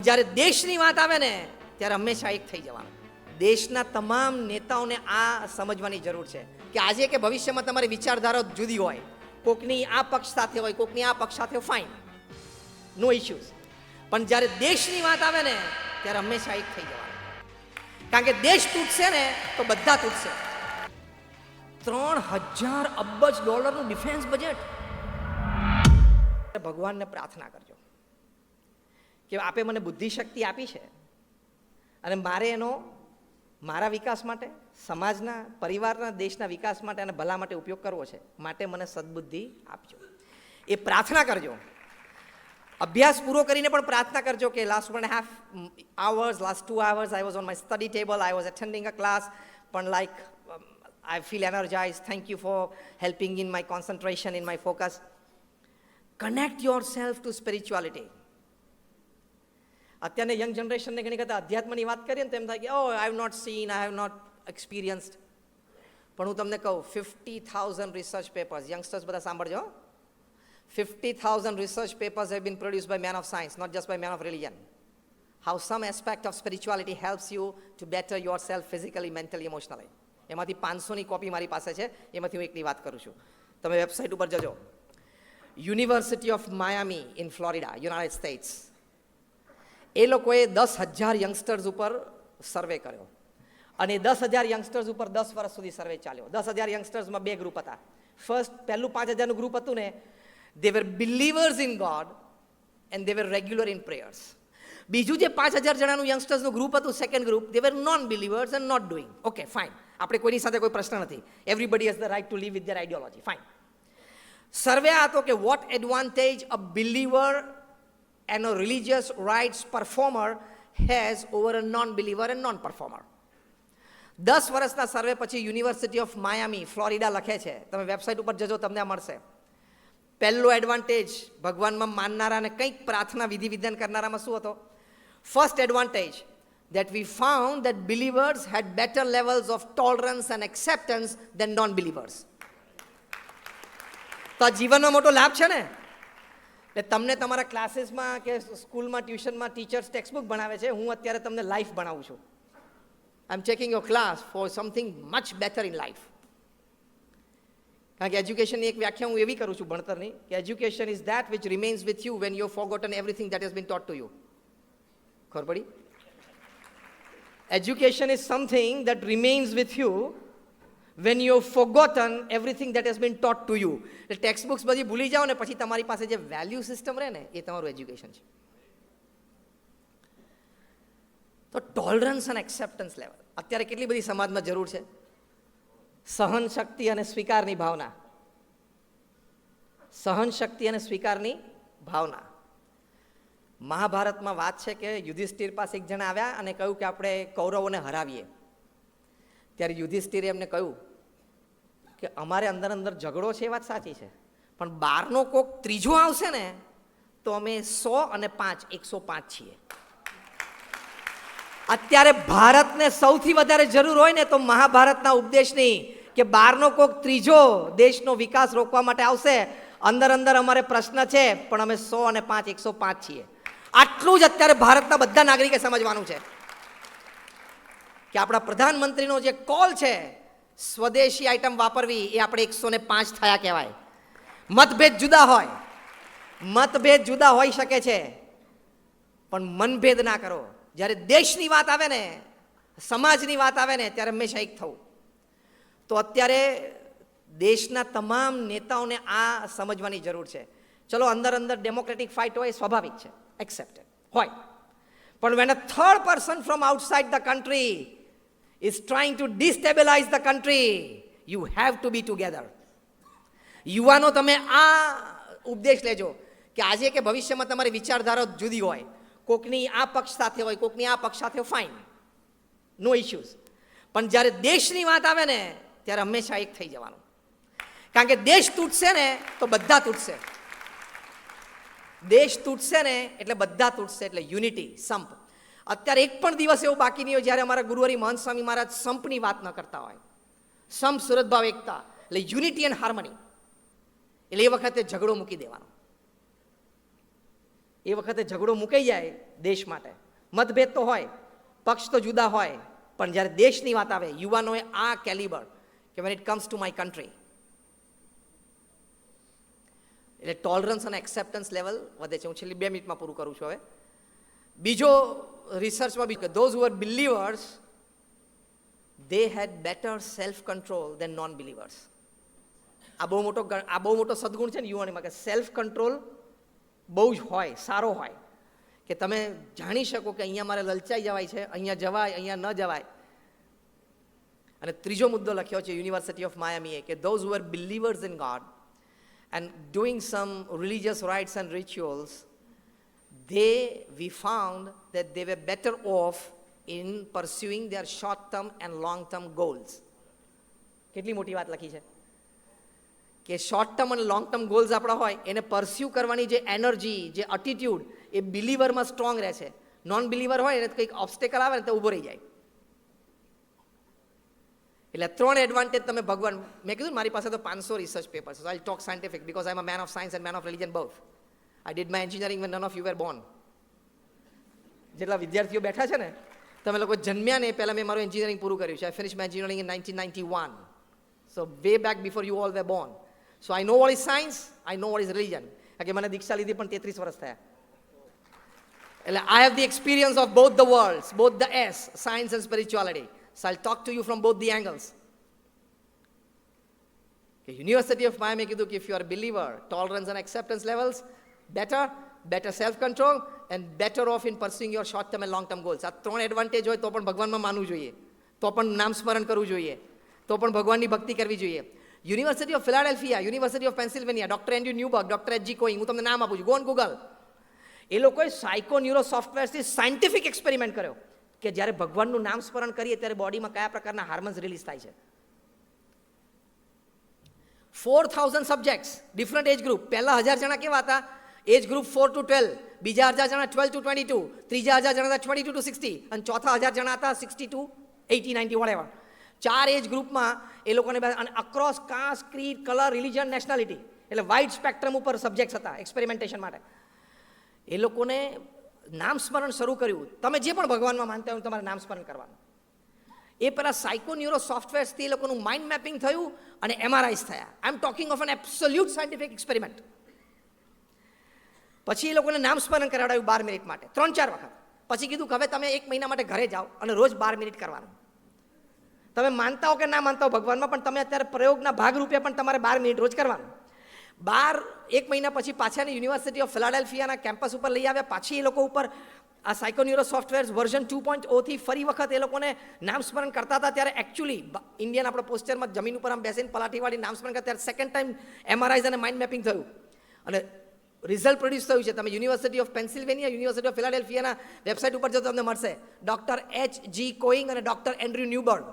જ્યારે દેશની વાત આવે ને ત્યારે હંમેશા એક થઈ જવાનું. દેશના તમામ નેતાઓને આ સમજવાની જરૂર છે કે આજે કે ભવિષ્યમાં તમારી વિચારધારા જુદી હોય, કોકની આ પક્ષ સાથે હોય, કોકની આ પક્ષ સાથે, ફાઇન, નો ઇશ્યુઝ. પણ જ્યારે દેશની વાત આવે ને ત્યારે હંમેશા એક થઈ જવાનું. કારણ કે દેશ તૂટશે ને તો બધા તૂટશે. $3000 અબજ ડિફેન્સ બજેટ. ભગવાનને પ્રાર્થના કરજો કે આપે મને બુદ્ધિ શક્તિ આપી છે અને મારે એનો મારા વિકાસ માટે, સમાજના, પરિવારના, દેશના વિકાસ માટે અને ભલા માટે ઉપયોગ કરવો છે. માટે મને સદબુદ્ધિ આપજો, એ પ્રાર્થના કરજો. અભ્યાસ પૂરો કરીને પણ પ્રાર્થના કરજો કે last 2.5 hours, last 2 hours I was on my study table, I was attending a class, પણ like I feel energized, thank you for helping in my concentration, in my focus. Connect yourself to spirituality. અત્યારની young જનરેશનને ઘણી વખત અધ્યાત્મની વાત કરીએ ને તો એમ થાય કે oh I have not seen, I have not experienced. પણ હું તમને કહું 50,000 રિસર્ચ પેપર્સ, યંગસ્ટર્સ બધા સાંભળજો, 50,000 research papers have been produced by men of science, not just by men of religion. How some aspect of spirituality helps you to better yourself physically, mentally, emotionally. એમાંથી 500ની copy મારી પાસે છે, એમાંથી હું એકની વાત કરું છું. તમે વેબસાઇટ ઉપર જજો. University of Miami in Florida, United States, એ લોકોએ 10,000 યંગસ્ટર્સ ઉપર સર્વે કર્યો અને 10,000 યંગસ્ટર્સ ઉપર 10 વર્ષ સુધી સર્વે ચાલ્યો. 10,000 યંગસ્ટર્સમાં 2 ગ્રુપ હતા. પહેલું 5,000નું ગ્રુપ હતું ને, they were believers in God and they were regular in prayers. બીજું જે 5,000 જણાનું યંગસ્ટર્સનું ગ્રુપ હતું, second group, they were non-believers and not doing. Okay, fine. આપણે કોઈની સાથે કોઈ પ્રશ્ન નથી. Everybody has the right to live with their ideology. Fine. સર્વે આ હતો કે what advantage a believer and a religious rights performer has over a non-believer and non-performer. 10 વર્ષના સર્વે પછી યુનિવર્સિટી ઓફ માયામી, ફ્લોરિડા લખે છે, તમે વેબસાઇટ ઉપર જજો, તમને આ મળશે. પહેલો એડવાન્ટેજ ભગવાનમાં માનનારાને કંઈક પ્રાર્થના વિધિ વિધાન કરનારામાં શું હતો? First advantage that we found that believers had better levels of tolerance and acceptance than non-believers. તો આ જીવનનો મોટો લાભ છે ને. એટલે તમને તમારા ક્લાસીસમાં કે સ્કૂલમાં, ટ્યુશનમાં ટીચર્સ ટેક્સ્ટબુક ભણાવે છે, હું અત્યારે તમને લાઈફ ભણાવું છું. I am checking your class for something much better in life. કારણ કે એજ્યુકેશનની એક વ્યાખ્યા હું એવી કરું છું ભણતરની કે education is that which remains with you when you forgotten everything that has been taught to you. ખબર પડી? Education is something that remains with you when you forgotten everything that has been taught to you. એટલે text books બધી ભૂલી જાઓ ને પછી તમારી પાસે જે વેલ્યુ સિસ્ટમ રહે ને એ તમારું એજ્યુકેશન છે. તો ટોલરન્સ અને એક્સેપ્ટન્સ લેવલ અત્યારે કેટલી બધી સમાજમાં જરૂર છે. સહન શક્તિ અને સ્વીકારની ભાવના. સહન શક્તિ અને સ્વીકારની ભાવના. મહાભારતમાં વાત છે કે યુધિષ્ઠિર પાસે એક જણા આવ્યા અને કહ્યું કે આપણે કૌરવોને હરાવીએ. ત્યારે યુધિષ્ઠિરે એમને કહ્યું કે અમારે અંદર અંદર ઝઘડો છે, એ વાત સાચી છે, પણ બહારનો કોક ત્રીજો આવશે ને તો અમે 100 અને 5 105 છીએ. અત્યારે ભારતને સૌથી વધારે જરૂર હોય ને તો મહાભારતના ઉપદેશની, કે બહારનો કોક ત્રીજો દેશનો વિકાસ રોકવા માટે આવશે. અંદર અંદર અમારે પ્રશ્ન છે પણ અમે 100 અને 5 105 છીએ. આટલું જ અત્યારે ભારતના બધા નાગરિકે સમજવાનું છે કે આપણા પ્રધાનમંત્રીનો જે કોલ છે સ્વદેશી આઈટમ વાપરવી, એ આપણે 105 થયા કહેવાય. મતભેદ જુદા હોઈ શકે છે પણ મનભેદ ના કરો. જ્યારે દેશની વાત આવે ને, સમાજની વાત આવે ને ત્યારે હંમેશા એક થવું. તો અત્યારે દેશના તમામ નેતાઓને આ સમજવાની જરૂર છે. ચલો અંદર અંદર ડેમોક્રેટિક ફાઇટ હોય, સ્વાભાવિક છે, એક્સેપ્ટેડ હોય, પણ when a third person from outside the country is trying to destabilize the country, you have to be together. યુવાનો, તમે આ ઉપદેશ લેજો કે આજે કે ભવિષ્યમાં તમારી વિચારધારા જુદી હોય, કોકની આ પક્ષ સાથે હોય, કોકની આ પક્ષ સાથે, ફાઇન, નો ઇશ્યુઝ. પણ જ્યારે દેશની વાત આવે ને ત્યારે હંમેશા એક થઈ જવાનું. કારણ કે દેશ તૂટશે ને તો બધા તૂટશે. દેશ તૂટશે ને એટલે બધા તૂટશે. એટલે યુનિટી, સંપ. અત્યારે એક પણ દિવસ એવો બાકી નહીં હોય જ્યારે અમારા ગુરુવારી મહંત સ્વામી મહારાજ સંપની વાત ન કરતા હોય. સંપ, સુરતભાવ, એકતા, એટલે યુનિટી એન્ડ હાર્મની. એટલે એ વખતે ઝઘડો મૂકી દેવાનો. એ વખતે ઝઘડો મુકાઈ જાય દેશ માટે. મતભેદ તો હોય, પક્ષ તો જુદા હોય, પણ જ્યારે દેશની વાત આવે યુવાનોએ આ કેલિબર કે when it comes to my country, એટલે ટોલરન્સ અને એક્સેપ્ટન્સ લેવલ વધે છે. હું છેલ્લી 2 મિનિટમાં પૂરું કરું છું. હવે બીજો રિસર્ચમાં be those who are believers they had better self control than non believers. આ બહુ મોટો સદગુણ છે ને યુવાનીમાં, કે સેલ્ફ કંટ્રોલ બહુ જ હોય, સારો હોય, કે તમે જાણી શકો કે અહીંયા મારે લલચાઈ જવાય છે, અહીંયા જવાય, અહીંયા ન જવાય. અને ત્રીજો મુદ્દો લખ્યો છે યુનિવર્સિટી ઓફ માયામીએ, કે those who are believers in God and doing some religious rites and rituals, we found that they were better off in pursuing their short-term and long-term goals. કેટલી મોટી વાત લખી છે કે શોર્ટ ટર્મ અને long term goals આપણા હોય એને પરસ્યુ કરવાની જે એનર્જી, જે એટીટ્યુડ, એ બિલીવરમાં સ્ટ્રોંગ રહે છે. નોન બિલીવર હોય એને કંઈક ઓબ્સ્ટેકલ આવે ને તો ઊભો રહી જાય. એટલે 3 એડવાન્ટેજ તમે ભગવાન, મેં કીધું મારી પાસે તો 500 રિસર્ચ પેપર્સ છે. I talk scientific because I am a man of science and man of religion both. I did my engineering when none of you were born. જેટલા વિદ્યાર્થીઓ બેઠા છે ને, તમે લોકો જન્મ્યા ને પહેલાં મેં મારું એન્જિનિયરિંગ પૂરું કર્યું છે. I finish my engineering in 1991. So way back before you all were born. So I know what is science, I know what is religion. કારણ કે મને દીક્ષા લીધી પણ 33 વર્ષ થયા. એટલે I have the experience of both the world's, both the S, science and spirituality. So I'll talk to you from both the angles. Okay, University of Miami kiddu if you are a believer, tolerance and acceptance levels better self-control and better off in pursuing your short-term and long-term goals. આ 3 advantage હોય તો પણ ભગવાનમાં માનવું જોઈએ, તો પણ નામ સ્મરણ કરવું જોઈએ, તો પણ ભગવાનની ભક્તિ કરવી જોઈએ. University of Philadelphia, university of Pennsylvania, doctor Andrew Newberg, doctor H G. Koenig, હું તમને નામ આપું છું, ગો ઓન ગૂગલ. એ લોકોએ સાયકો ન્યુરો સોફ્ટવેરથી સાયન્ટિફિક એક્સપેરિમેન્ટ કર્યો કે જ્યારે ભગવાનનું નામ સ્મરણ કરીએ ત્યારે બોડીમાં કયા પ્રકારના હાર્મોન્સ રિલીઝ થાય છે. 4000 સબ્જેક્ટ્સ, ડિફરન્ટ એજ ગ્રુપ. પહેલા 1000 જણા કેવા હતા? એજ ગ્રુપ 4 to 12, બીજા 1000 જણા 12 to 22, ત્રીજા 1000 જણા હતા 22 to 60, અને ચોથા 1000 જણા હતા 60 to 80, 90 whatever. 4 એજ ગ્રુપમાં એ લોકોને across caste, creed, colour, religion, nationality, એટલે વાઇડ સ્પેક્ટ્રમ ઉપર સબ્જેક્ટ્સ હતા એક્સપેરિમેન્ટેશન માટે. એ લોકોને નામ સ્મરણ શરૂ કર્યું. તમે જે પણ ભગવાનમાં માનતા હોય તમારે નામ સ્મરણ કરવાનું. એ પહેલાં સાયકો ન્યુરો સોફ્ટવેર્સથી એ લોકોનું માઇન્ડ મેપિંગ થયું અને MRIs થયા. I am talking of an absolute scientific experiment. પછી એ લોકોને નામ સ્મરણ કરાવડાવ્યું 12 મિનિટ માટે, 3-4 વખત. પછી કીધું કે હવે તમે 1 મહિના માટે ઘરે જાઓ અને રોજ 12 મિનિટ કરવાનું. તમે માનતા હો કે ના માનતા હો ભગવાનમાં, પણ તમે અત્યારે પ્રયોગના ભાગરૂપે પણ તમારે 12 મિનિટ રોજ કરવાનું. 1 મહિના પછી પાછાને યુનિવર્સિટી ઓફ ફિલાડેલ્ફિયાના કેમ્પસ ઉપર લઈ આવ્યા. પાછી એ લોકો ઉપર આ સાયકોન્યુરો સોફ્ટવેર વર્ઝન 2.0 થી ફરી વખત એ લોકોને નામ સ્મરણ કરતા હતા. ત્યારે એકચ્યુઅલી ઇન્ડિયન આપણે પોસ્ચરમાં જમીન ઉપર આમ બેસીને પલાઠીવાળી નામ સ્મરણ કરતા, ત્યારે સેકન્ડ ટાઈમ MRIs અને માઇન્ડ મેપિંગ થયું અને રિઝલ્ટ પ્રોડ્યુસ થયું છે. તમે university of Pennsylvania, university of ફિલાડેલ્ફિયાના વેબસાઇટ ઉપર જો તમને મળશે, ડોક્ટર એચ.જી. કોઈંગ અને ડોક્ટર એન્ડ્રુ ન્યુબર્ગ,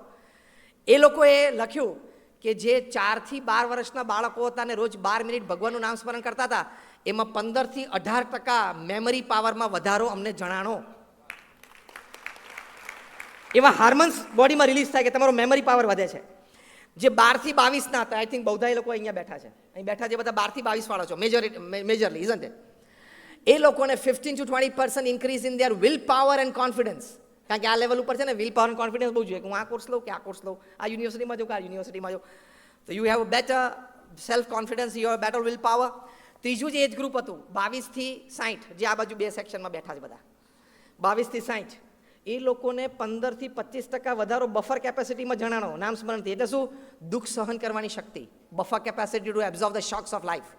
એ લોકોએ લખ્યું કે જે 4 થી 12 વર્ષના બાળકો હતા અને રોજ 12 મિનિટ ભગવાનનું નામ સ્મરણ કરતા હતા, એમાં 15 થી 18% મેમરી પાવરમાં વધારો અમને જણાણો. એવા હાર્મોન્સ બોડીમાં રિલીઝ થાય કે તમારો મેમરી પાવર વધે છે. જે 12 થી 22 ના હતા, આઈ થિંક બૌદ્ધા એ લોકો અહીંયા બેઠા છે, અહીં બેઠા જે બધા 12 થી 22 વાળા છો મેજરલી, ઇઝન્ટ ઇટ? એ લોકોને 15 to 20% increase in their will power and confidence. કારણ કે આ લેવલ ઉપર છે ને વિલ પાવર એન્ડ કોન્ફિડન્સ બહુ જોઈએ કે હું આ કોર્સ લઉં કે આ કોર્સ લઉં, આ યુનિવર્સિટીમાં જાઉં કે આ યુનિવર્સિટીમાં જાઉં. તો you have better self confidence, you have better will power. ત્રીજું જે એજ ગ્રુપ હતું 22 થી 60, જે આ બાજુ 2 સેક્શનમાં બેઠા છે બધા, 22 થી 60, એ લોકોને 15 થી 25% વધારો બફર કેપેસિટીમાં જણાણો નામ સ્મરણથી. એટલે શું? દુઃખ સહન કરવાની શક્તિ, buffer capacity to absorb the shocks of life.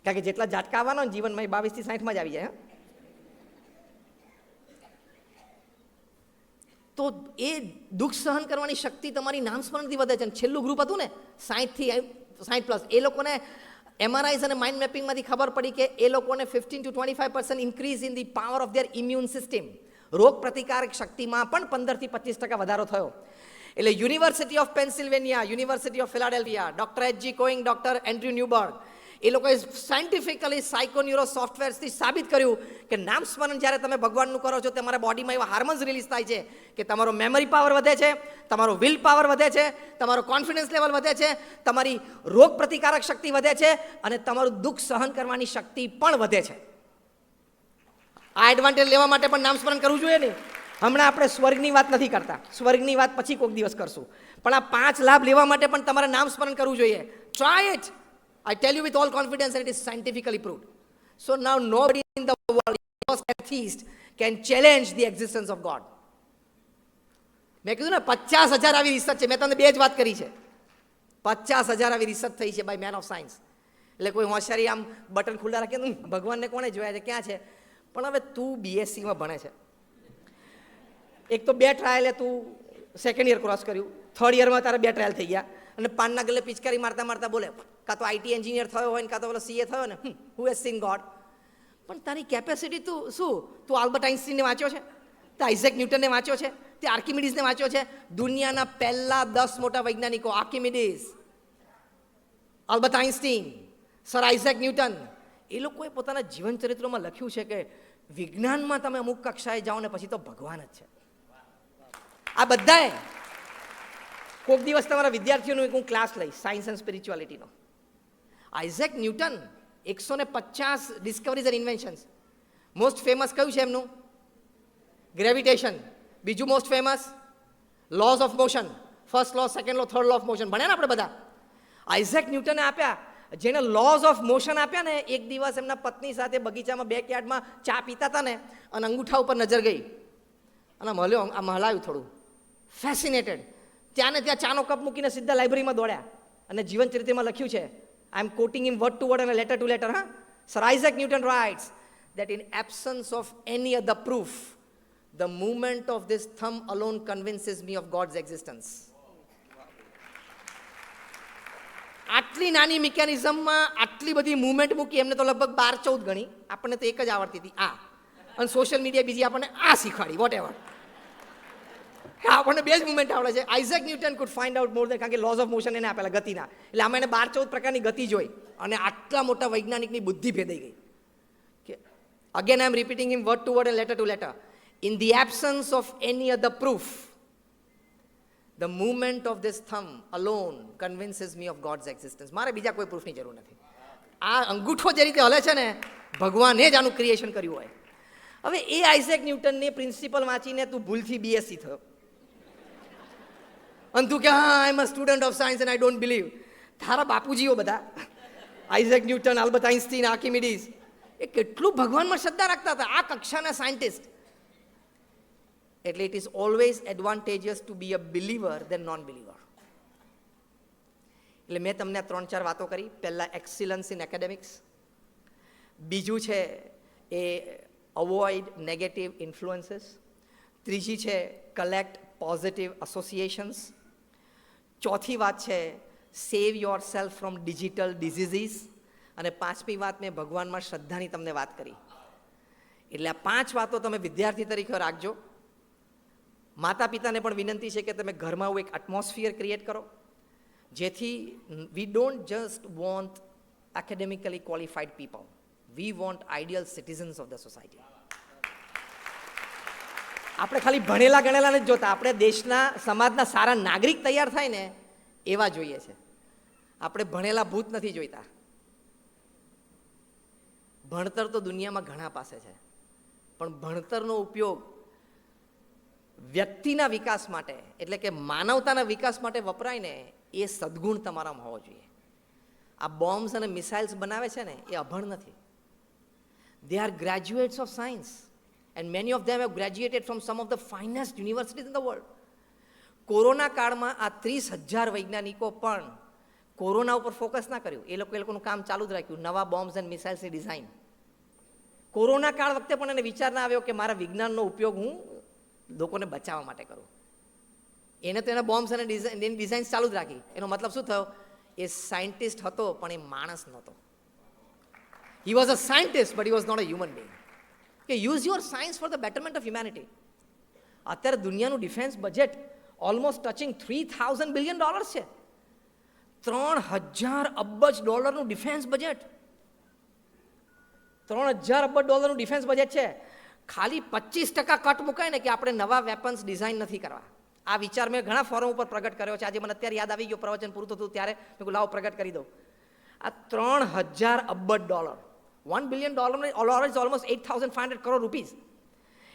કારણ કે જેટલા ઝાટકા આવવાનો ને જીવનમાં એ 22 થી 60માં જ આવી જાય. તો એ દુઃખ સહન કરવાની શક્તિ તમારી નામ સ્મરણથી વધે છે. અને છેલ્લું ગ્રુપ હતું ને 60 થી 60+, એ લોકોને MRIs અને માઇન્ડ મેપિંગમાંથી ખબર પડી કે એ લોકોને 15 to 25% increase in the power of their immune system, રોગ પ્રતિકારક શક્તિમાં પણ 15 થી 25% વધારો થયો. એટલે university of Pennsylvania, university of Philadelphia, doctor H G. Koenig, doctor Andrew Newberg, એ લોકોએ સાયન્ટિફિકલી સાયકોન્યુરો સોફ્ટવેર્સથી સાબિત કર્યું કે નામ સ્મરણ જ્યારે તમે ભગવાનનું કરો છો, તમારા બોડીમાં એવા હાર્મોન્સ રિલીઝ થાય છે કે તમારો મેમરી પાવર વધે છે, તમારો વિલ પાવર વધે છે, તમારો કોન્ફિડન્સ લેવલ વધે છે, તમારી રોગ પ્રતિકારક શક્તિ વધે છે અને તમારું દુઃખ સહન કરવાની શક્તિ પણ વધે છે. આ એડવાન્ટેજ લેવા માટે પણ નામ સ્મરણ કરવું જોઈએ ને. હમણાં આપણે સ્વર્ગની વાત નથી કરતા, સ્વર્ગની વાત પછી કોઈક દિવસ કરશું, પણ આ 5 લાભ લેવા માટે પણ તમારે નામ સ્મરણ કરવું જોઈએ. Try it. I tell you with all confidence that it is scientifically proved. So now nobody in the world, even atheist, can challenge the existence of God. મેં કીધું ને 50,000 આવી રિસર્ચ છે. મેં તમને 2 જ વાત કરી છે. 50,000 આવી રિસર્ચ થઈ છે બાય મેન ઓફ સાયન્સ. એટલે કોઈ હોશિયારી આમ બટન ખુલ્લા રાખે ભગવાનને કોણે જોયા છે, ક્યાં છે? પણ હવે તું બીએસસીમાં ભણે છે, એક તો 2 ટ્રાયલે તું સેકન્ડ યર ક્રોસ કર્યું, થર્ડ યરમાં તારે 2 ટ્રાયલ થઈ ગયા, અને પાનના ગલે પિચકારી મારતા મારતા બોલે કાં તો આઈટી એન્જિનિયર થયો હોય ને કાં તો પેલો સીએ થયો ને, હુ હેઝ સીન ગોડ. પણ તારી કેપેસિટી તું શું? તું આલ્બર્ટ આઇન્સ્ટીનને વાંચ્યો છે? તે આઇઝેક ન્યૂટનને વાંચ્યો છે? તે આર્કિમિડીઝને વાંચ્યો છે? દુનિયાના પહેલા 10 મોટા વૈજ્ઞાનિકો, આર્કિમિડીઝ, આલ્બર્ટ આઇન્સ્ટીન, સર આઇઝેક ન્યૂટન, એ લોકોએ પોતાના જીવન ચરિત્રોમાં લખ્યું છે કે વિજ્ઞાનમાં તમે અમુક કક્ષાએ જાઓ ને પછી તો ભગવાન જ છે. આ બધાએ કોઈક દિવસ તમારા વિદ્યાર્થીઓનો એક હું ક્લાસ લઈશ સાયન્સ એન્ડ સ્પિરિચ્યુઆલિટીનો. Isaac Newton 150 discoveries and inventions. Most famous કયું છે એમનું? ગ્રેવિટેશન. બીજું most famous laws of motion. First law, second law, third law of motion ભણ્યા ને આપણે બધા. આઇઝેક ન્યૂટને આપ્યા. જેને લોઝ ઓફ મોશન આપ્યા ને, એક દિવસ એમના પત્ની સાથે બગીચામાં બેકયાર્ડમાં ચા પીતા હતા ને, અને અંગૂઠા ઉપર નજર ગઈ અને મળ્યો, આમ હલાવ્યું થોડું, ફેસિનેટેડ. ત્યાં ને ત્યાં ચાનો કપ મૂકીને સીધા લાઇબ્રેરીમાં દોડ્યા અને જીવન ચરિત્રમાં લખ્યું છે, આઈ એમ કોટિંગ ઇન વર્ડ ટુ વર્ડ અને લેટર ટુ લેટર. હા, sir Isaac Newton writes that in absence of any other proof, the movement of this thumb alone convinces me of God's existence. આટલી નાની મિકેનિઝમમાં આટલી બધી મૂવમેન્ટ મૂકી. એમને તો લગભગ 12-14 ગણી, આપણને તો એક જ આવડતી હતી આ, અને સોશિયલ મીડિયા બીજી આપણને આ શીખવાડી, વોટ એવર. આપણને 2 જ મૂવમેન્ટ આવડે છે. Isaac Newton could find out more than, કારણ કે લોઝ ઓફ મોશન એને આપેલા ગતિના, એટલે આમાં એને 12-14 પ્રકારની ગતિ જોઈ અને આટલા મોટા વૈજ્ઞાનિકની બુદ્ધિ ભેદાઈ ગઈ. Again, I am repeating him word to word and letter to letter. In the absence of any other proof, the movement of this thumb alone convinces me of God's existence. મારે બીજા કોઈ પ્રૂફની જરૂર નથી. આ અંગૂઠો જે રીતે હલે છે ને, ભગવાને જ આનું ક્રિએશન કર્યું હોય. હવે એ આઇઝેક ન્યૂટનની પ્રિન્સિપલ વાંચીને તું ભૂલથી બીએસસી થયો અને તું કે હા, I am a student of science and I don't believe. તારા બાપુજીઓ બધા Isaac Newton, Albert Einstein, Archimedes, એ કેટલું ભગવાનમાં શ્રદ્ધા રાખતા હતા, આ કક્ષાના સાયન્ટિસ્ટ. એટલે it is always advantageous to be a believer than non believer. એટલે મેં તમને 3-4 વાતો કરી. પહેલાં એક્સિલન્સ ઇન એકેડેમિક્સ, બીજું છે એ અવોઇડ નેગેટિવ ઇન્ફ્લુઅન્સીસ, ત્રીજી છે કલેક્ટ પોઝિટિવ એસોસિએશન્સ, ચોથી વાત છે સેવ your self from digital diseases, અને 5મી વાત મેં ભગવાનમાં શ્રદ્ધાની તમને વાત કરી. એટલે આ 5 વાતો તમે વિદ્યાર્થી તરીકે રાખજો. માતા પિતાને પણ વિનંતી છે કે તમે ઘરમાં એક એટમોસ્ફિયર ક્રિએટ કરો, જેથી we don't just want academically qualified people, we want ideal citizens of the society. આપણે ખાલી ભણેલા ગણેલા નથી જોતા, આપણે દેશના સમાજના સારા નાગરિક તૈયાર થાય ને એવા જોઈએ છે. આપણે ભણેલા ભૂત નથી જોઈતા. ભણતર તો દુનિયામાં ઘણા પાસે છે, પણ ભણતરનો ઉપયોગ વ્યક્તિના વિકાસ માટે, એટલે કે માનવતાના વિકાસ માટે વપરાય ને, એ સદ્ગુણ તમારામાં હોવો જોઈએ. આ બોમ્બ્સ અને મિસાઇલ્સ બનાવે છે ને, એ અભણ નથી. They are graduates of science and many of them have graduated from some of the finest universities in the world. Corona કાળમાં આ 30,000 વૈજ્ઞાનિકો પણ કોરોના ઉપર ફોકસ ના કર્યું. એ લોકોનું કામ ચાલુ જ રાખ્યું, નવા બોમ્બ્સ એન્ડ મિસાઇલ્સની ડિઝાઇન. કોરોના કાળ વખતે પણ એને વિચાર ના આવ્યો કે મારા વિજ્ઞાનનો ઉપયોગ હું લોકોને બચાવવા માટે કરું. એને તો એના બોમ્બ્સ અને ડિઝાઇન્સ ચાલુ જ રાખી. એનો મતલબ શું થયો? એ સાયન્ટિસ્ટ હતો પણ એ માણસ નહોતો. He was a scientist but he was not a human being. કે use your science for the betterment of humanity. અત્યારે દુનિયાનું defence budget almost touching $3,000 billion છે. 3,000 અબજ ડોલરનું ડિફેન્સ બજેટ. 3,000 અબજ ડોલરનું ડિફેન્સ બજેટ છે. ખાલી 25% કટ મુકાય ને કે આપણે નવા વેપન્સ ડિઝાઇન નથી કરવા. આ વિચાર મેં ઘણા ફોરમ ઉપર પ્રગટ કર્યો છે. આજે મને અત્યારે યાદ આવી ગયો, પ્રવચન પૂરું થતું ત્યારે મેં કહ્યું લાવો પ્રગટ કરી દઉં. આ 3,000 અબજ dollar $1 billion is almost 8,500 crore rupees.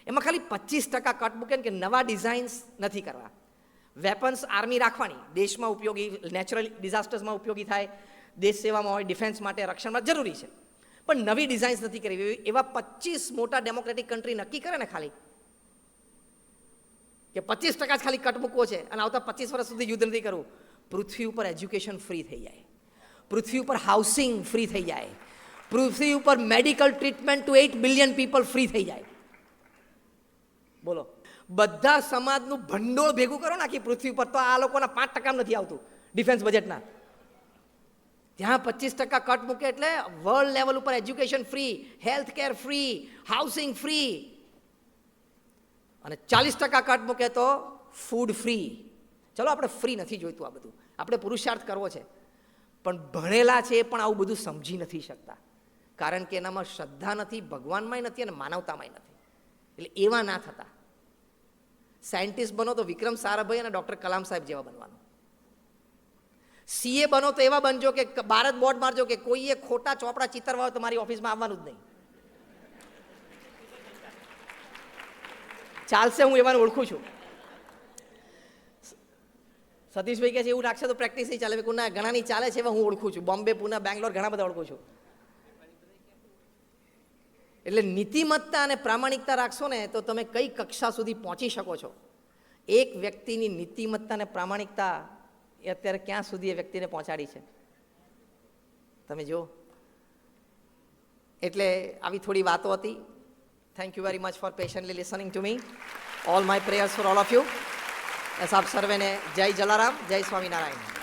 એમાં ખાલી 25% કટ મૂકે કે નવા ડિઝાઇન્સ નથી કરવા. વેપન્સ આર્મી રાખવાની, દેશમાં ઉપયોગી, નેચરલ ડિઝાસ્ટર્સમાં ઉપયોગી થાય, દેશ સેવામાં હોય, ડિફેન્સ માટે, રક્ષણમાં જરૂરી છે, પણ નવી ડિઝાઇન્સ નથી કરવી. એવા 25 મોટા ડેમોક્રેટિક કન્ટ્રી નક્કી કરે ને ખાલી કે 25% જ ખાલી કટ મૂકવો છે અને આવતા 25 વર્ષ સુધી યુદ્ધ નથી કરવું, પૃથ્વી ઉપર એજ્યુકેશન ફ્રી થઈ જાય, પૃથ્વી ઉપર હાઉસિંગ ફ્રી થઈ જાય, પૃથ્વી ઉપર medical treatment to 8 billion people free થઈ જાય. બોલો, બધા સમાજનું ભંડોળ ભેગું કરો ને આખી પૃથ્વી પર, તો આ લોકોના 5% નથી આવતું ડિફેન્સ બજેટના. ત્યાં 25% કટ મૂકે એટલે વર્લ્ડ લેવલ ઉપર education free, health care free, housing free, અને 40% કટ મૂકે તો ફૂડ ફ્રી. ચલો આપણે ફ્રી નથી જોઈતું, આ બધું આપણે પુરુષાર્થ કરવો છે, પણ ભણેલા છે પણ આવું બધું સમજી નથી શકતા, કારણ કે એનામાં શ્રદ્ધા નથી, ભગવાનમાંય નથી અને માનવતામાંય નથી. એટલે એવા ના થતા. સાયન્ટિસ્ટ બનો તો વિક્રમ સારાભાઈ અને ડૉક્ટર કલામ સાહેબ જેવા બનવાનું. સીએ બનો તો એવા બનજો કે ભારત બોર્ડ મારજો કે કોઈએ ખોટા ચોપડા ચિતરવા હોય તો મારી ઓફિસમાં આવવાનું જ નહીં. ચાલશે, હું એવાને ઓળખું છું. સતીશભાઈ કહે છે એવું રાખશે તો પ્રેક્ટિસ નહીં ચાલે. ના, ઘણાની ચાલે છે, એવા હું ઓળખું છું. બોમ્બે, પુના, બેંગ્લોર ઘણા બધા ઓળખું છું. એટલે નીતિમત્તા અને પ્રામાણિકતા રાખશો ને તો તમે કઈ કક્ષા સુધી પહોંચી શકો છો. એક વ્યક્તિની નીતિમત્તા અને પ્રામાણિકતા એ અત્યારે ક્યાં સુધી એ વ્યક્તિને પહોંચાડી છે તમે જો. એટલે આવી થોડી વાતો હતી. Thank you very much for patiently listening to me. All my prayers for all of you. આપ સર્વેને જય જલારામ, જય સ્વામિનારાયણ.